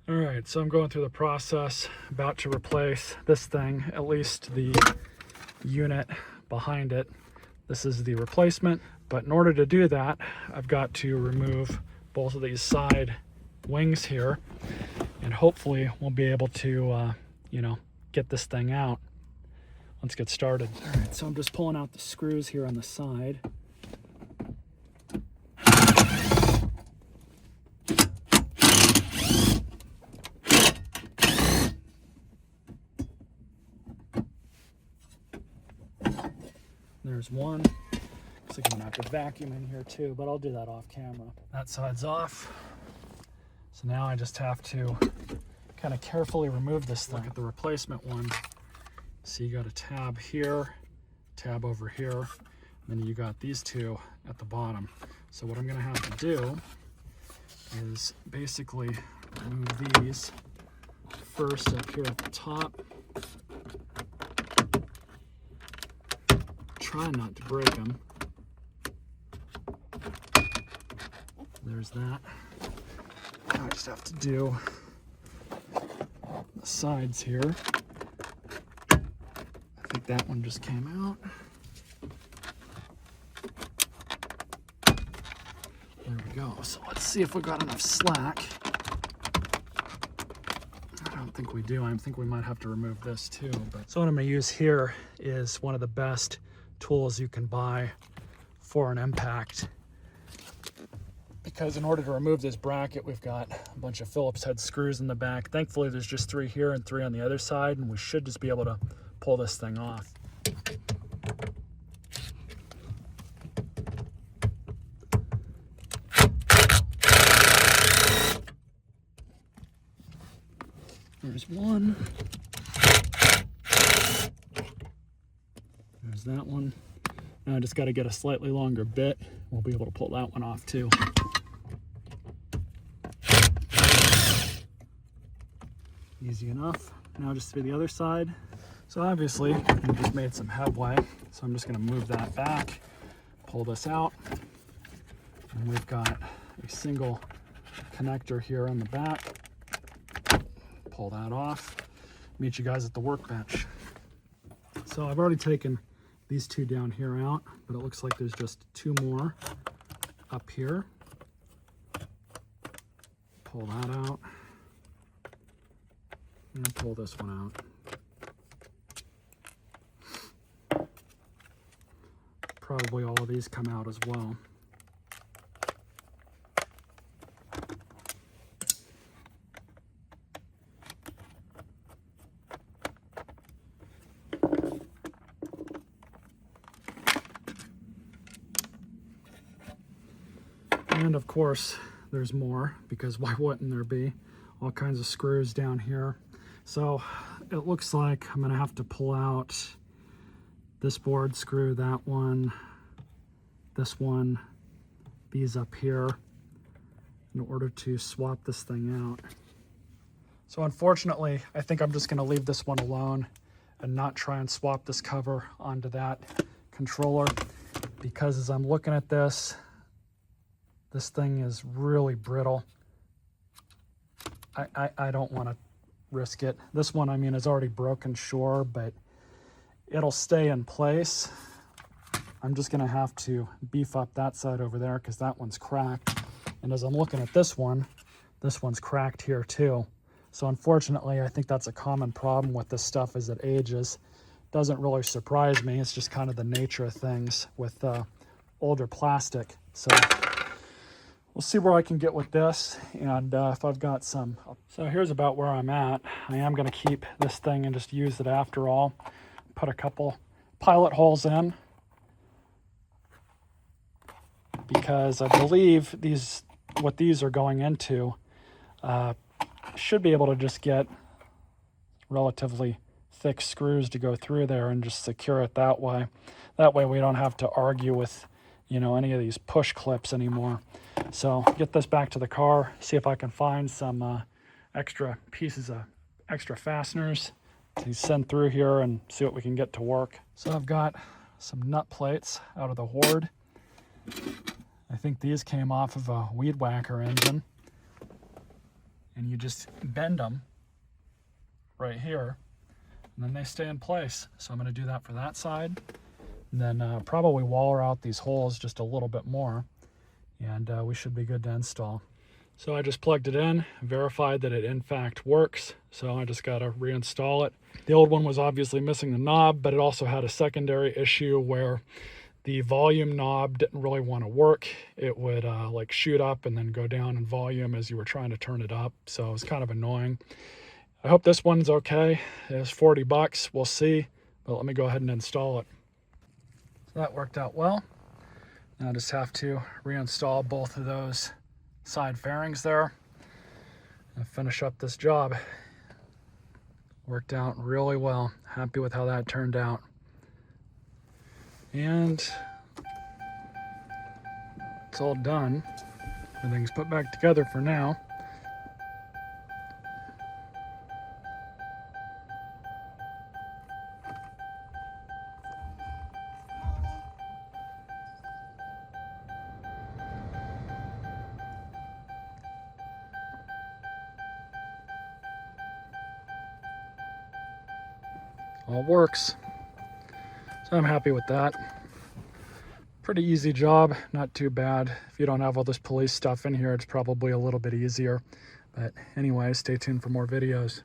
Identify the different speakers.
Speaker 1: All right, so I'm going through the process, about to replace this thing, at least the unit behind it. This is the replacement, but in order to do that, I've got to remove both of these side wings here, and hopefully we'll be able to, get this thing out. Let's get started. All right, so I'm just pulling out the screws here on the side. There's one. Looks like I'm gonna have to vacuum in here too, but I'll do that off camera. That side's off. So now I just have to kind of carefully remove this thing. Look at the replacement one. So you got a tab here, tab over here, and then you got these two at the bottom. So what I'm gonna have to do is basically remove these first up here at the top. Try not to break them. There's that. Now I just have to do the sides here. I think that one just came out. There we go. So let's see if we got enough slack. I don't think we do. I think we might have to remove this too. But so what I'm going to use here is one of the best tools you can buy for an impact, because in order to remove this bracket, we've got a bunch of Phillips head screws in the back. Thankfully there's just 3 here and 3 on the other side, and we should just be able to pull this thing off. There's one. There's that one. Now I just got to get a slightly longer bit. We'll be able to pull that one off too. Easy enough. Now just to the other side. So obviously we just made some headway. So I'm just going to move that back, pull this out. And we've got a single connector here on the back. Pull that off. Meet you guys at the workbench. So I've already taken these 2 down here out, but it looks like there's just 2 more up here. Pull that out. And pull this one out. Probably all of these come out as well. And of course, there's more, because why wouldn't there be? All kinds of screws down here. So it looks like I'm gonna have to pull out this board screw, that one, this one, these up here, in order to swap this thing out. So unfortunately, I think I'm just gonna leave this one alone and not try and swap this cover onto that controller, because as I'm looking at this thing is really brittle. I don't want to risk it. This one, I mean, is already broken, sure, but it'll stay in place. I'm just gonna have to beef up that side over there because that one's cracked. And as I'm looking at this one's cracked here too. So unfortunately, I think that's a common problem with this stuff as it ages. Doesn't really surprise me. It's just kind of the nature of things with older plastic. So we'll see where I can get with this, and if I've got some. So here's about where I'm at. I am going to keep this thing and just use it after all. Put a couple pilot holes in, because I believe what these are going into should be able to just get relatively thick screws to go through there and just secure it that way. That way we don't have to argue with any of these push clips anymore. So get this back to the car, see if I can find some extra pieces of extra fasteners to send through here and see what we can get to work. So I've got some nut plates out of the Horde. I think these came off of a weed whacker engine. and you just bend them right here, and then they stay in place. So I'm going to do that for that side, and then probably waller out these holes just a little bit more, and we should be good to install. So I just plugged it in, verified that it in fact works, so I just got to reinstall it. The old one was obviously missing the knob, but it also had a secondary issue where the volume knob didn't really want to work. It would like shoot up and then go down in volume as you were trying to turn it up, so it was kind of annoying. I hope this one's okay. It's 40 bucks, we'll see, but let me go ahead and install it. So that worked out well. Now I just have to reinstall both of those side fairings there and finish up this job. Worked out really well. Happy with how that turned out. And it's all done. Everything's put back together for now. All works. So I'm happy with that. Pretty easy job, not too bad. If you don't have all this police stuff in here, it's probably a little bit easier. But anyway, stay tuned for more videos.